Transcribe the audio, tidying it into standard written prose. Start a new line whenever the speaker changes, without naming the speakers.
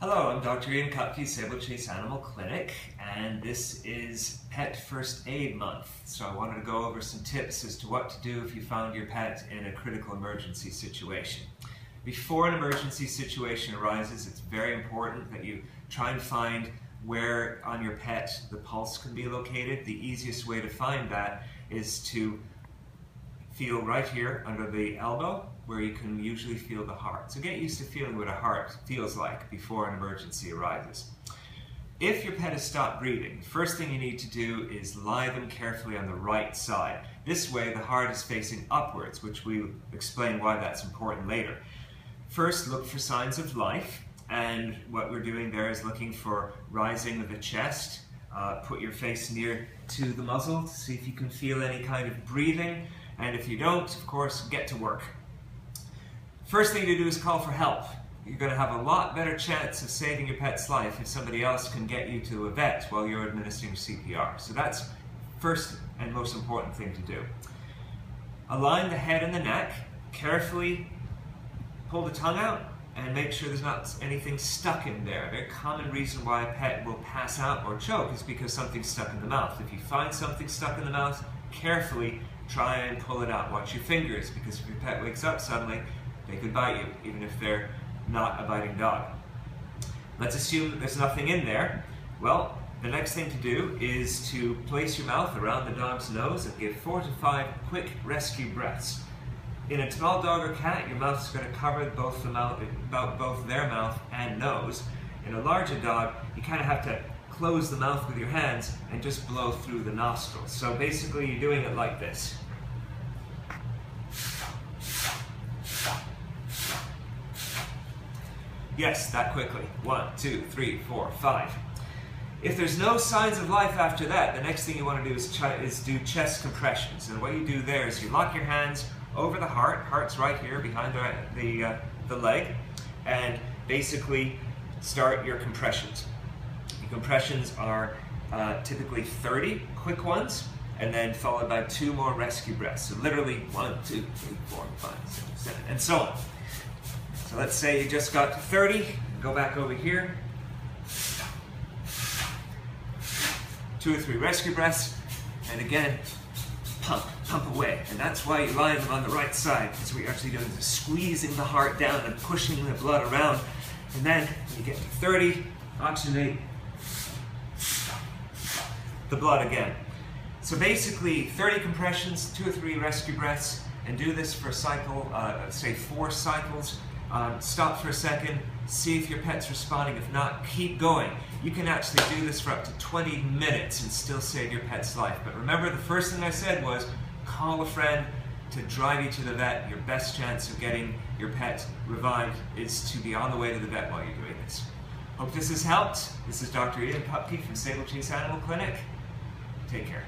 Hello, I'm Dr. Ian Kupke, Sable Chase Animal Clinic, and this is Pet First Aid Month. So I wanted to go over some tips as to what to do if you found your pet in a critical emergency situation. Before an emergency situation arises, it's very important that you try and find where on your pet the pulse can be located. The easiest way to find that is to feel right here under the elbow, where you can usually feel the heart. So get used to feeling what a heart feels like before an emergency arises. If your pet has stopped breathing, the first thing you need to do is lie them carefully on the right side. This way the heart is facing upwards, which we'll explain why that's important later. First, look for signs of life, and what we're doing there is looking for rising of the chest. Put your face near to the muzzle to see if you can feel any kind of breathing, and if you don't, of course, get to work. First thing to do is call for help. You're going to have a lot better chance of saving your pet's life if somebody else can get you to a vet while you're administering CPR. So that's first and most important thing to do. Align the head and the neck, carefully pull the tongue out and make sure there's not anything stuck in there. A very common reason why a pet will pass out or choke is because something's stuck in the mouth. If you find something stuck in the mouth, carefully try and pull it out. Watch your fingers, because if your pet wakes up suddenly, they could bite you, even if they're not a biting dog. Let's assume that there's nothing in there. Well, the next thing to do is to place your mouth around the dog's nose and give 4 to 5 quick rescue breaths. In a small dog or cat, your mouth is going to cover both their mouth and nose. In a larger dog, you kind of have to close the mouth with your hands and just blow through the nostrils. So basically you're doing it like this. Yes, that quickly. 1, 2, 3, 4, 5. If there's no signs of life after that, the next thing you want to do is do chest compressions. And what you do there is you lock your hands over the heart. Heart's right here behind the leg, and basically start your compressions. Your compressions are typically 30 quick ones, and then followed by 2 more rescue breaths. So literally 1, 2, 3, 4, 5, 6, 7, and so on. So let's say you just got to 30, go back over here. 2 or 3 rescue breaths, and again, pump away. And that's why you lie them on the right side, because what you're actually doing is squeezing the heart down and pushing the blood around. And then when you get to 30, oxygenate the blood again. So basically 30 compressions, 2 or 3 rescue breaths, and do this for a cycle, say 4 cycles. Stop for a second, see if your pet's responding. If not, keep going. You can actually do this for up to 20 minutes and still save your pet's life. But remember, the first thing I said was call a friend to drive you to the vet. Your best chance of getting your pet revived is to be on the way to the vet while you're doing this. Hope this has helped. This is Dr. Ian Kupke from Sable Chase Animal Clinic. Take care.